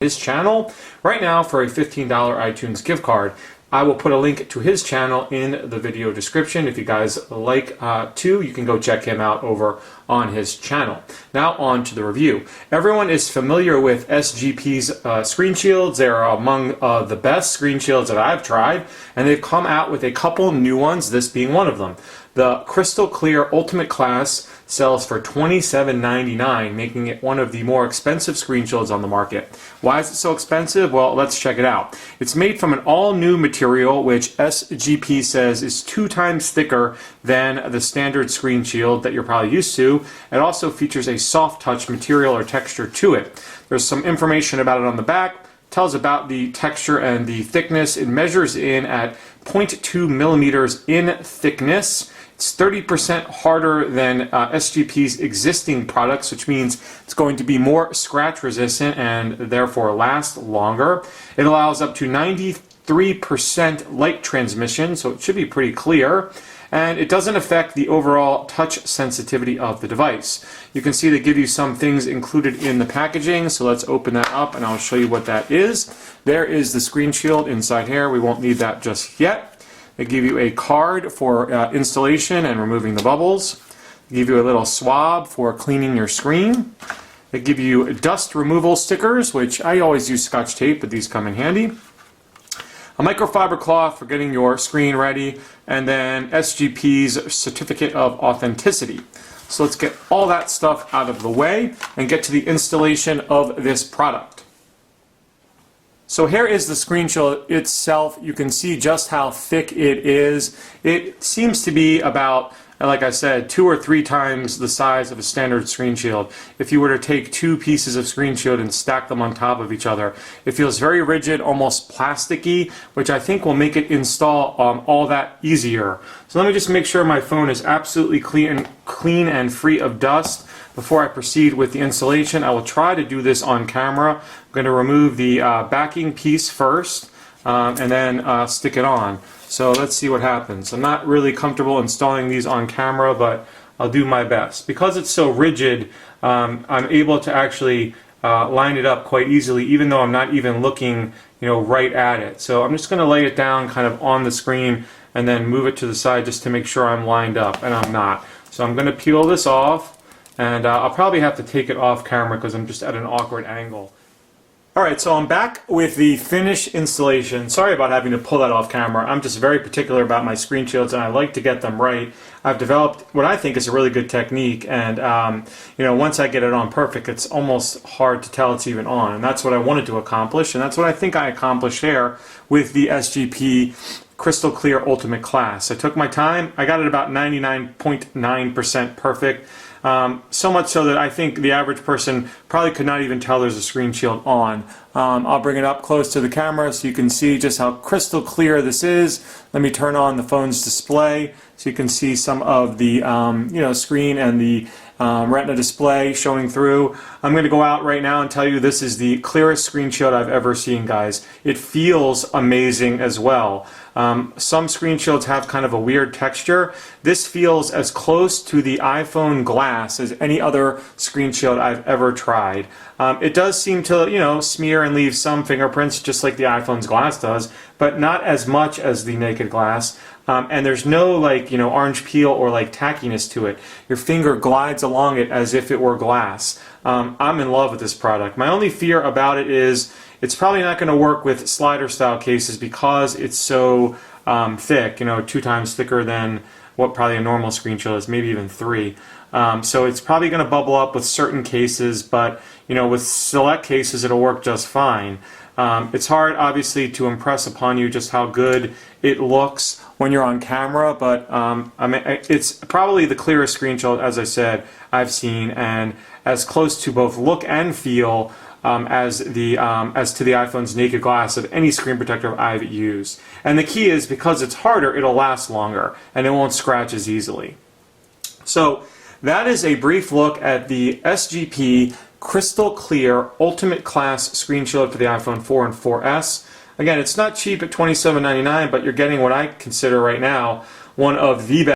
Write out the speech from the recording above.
his channel right now for a $15 iTunes gift card. I will put a link to his channel in the video description. If you guys like to, you can go check him out over on his channel. Now on to the review. Everyone is familiar with SGP's screen shields. They are among the best screen shields that I've tried, and they've come out with a couple new ones, this being one of them. The Crystal Clear Ultimate Class sells for $27.99, making it one of the more expensive screen shields on the market. Why is it so expensive? Well, let's check it out. It's made from an all-new material, which SGP says is 2 times thicker than the standard screen shield that you're probably used to. It also features a soft touch material or texture to it. There's some information about it on the back. Tells about the texture and the thickness. It measures in at 0.2 millimeters in thickness. It's 30% harder than SGP's existing products, which means it's going to be more scratch resistant and therefore last longer. It allows up to 93% light transmission, so it should be pretty clear. And it doesn't affect the overall touch sensitivity of the device. You can see they give you some things included in the packaging, so let's open that up and I'll show you what that is. There is the screen shield inside here. We won't need that just yet. They give you a card for installation and removing the bubbles. They give you a little swab for cleaning your screen. They give you dust removal stickers, which I always use Scotch tape, but these come in handy. A microfiber cloth for getting your screen ready, and then SGP's certificate of authenticity. So let's get all that stuff out of the way and get to the installation of this product. So here is the screen shield itself. You can see just how thick it is. It seems to be about, like I said, 2 or 3 times the size of a standard screen shield. If you were to take 2 pieces of screen shield and stack them on top of each other, it feels very rigid, almost plasticky, which I think will make it install all that easier. So let me just make sure my phone is absolutely clean and free of dust. Before I proceed with the installation, I will try to do this on camera. I'm going to remove the backing piece first and then stick it on. So let's see what happens. I'm not really comfortable installing these on camera, but I'll do my best. Because it's so rigid, I'm able to actually line it up quite easily, even though I'm not even looking, right at it. So I'm just going to lay it down kind of on the screen and then move it to the side just to make sure I'm lined up, and I'm not. So I'm going to peel this off, and I'll probably have to take it off camera because I'm just at an awkward angle. Alright, so I'm back with the finished installation. Sorry about having to pull that off camera. I'm just very particular about my screen shields, and I like to get them right. I've developed what I think is a really good technique, and once I get it on perfect, it's almost hard to tell it's even on, and that's what I wanted to accomplish, and that's what I think I accomplished there with the SGP Crystal Clear Ultimate Class. I took my time. I got it about 99.9% perfect. So much so that I think the average person probably could not even tell there's a screen shield on. I'll bring it up close to the camera so you can see just how crystal clear this is. Let me turn on the phone's display so you can see some of the screen and the retina display showing through. I'm going to go out right now and tell you this is the clearest screen shield I've ever seen, guys. It feels amazing as well. Some screen shields have kind of a weird texture. This feels as close to the iPhone glass as any other screen shield I've ever tried. It does seem to, smear and leave some fingerprints just like the iPhone's glass does, but not as much as the naked glass. And there's no orange peel or tackiness to it. Your finger glides along it as if it were glass. I'm in love with this product. My only fear about it is it's probably not going to work with slider style cases because it's so thick, 2 times thicker than what probably a normal screen shield is, maybe even 3. So it's probably going to bubble up with certain cases, but with select cases it'll work just fine. It's hard, obviously, to impress upon you just how good it looks when you're on camera, but it's probably the clearest screen shield, as I said, I've seen, and as close to both look and feel as to the iPhone's naked glass of any screen protector I've used. And the key is because it's harder, it'll last longer, and it won't scratch as easily. So that is a brief look at the SGP Crystal Clear Ultimate Class screen shield for the iPhone 4 and 4S. Again, it's not cheap at $27.99, but you're getting what I consider right now one of the best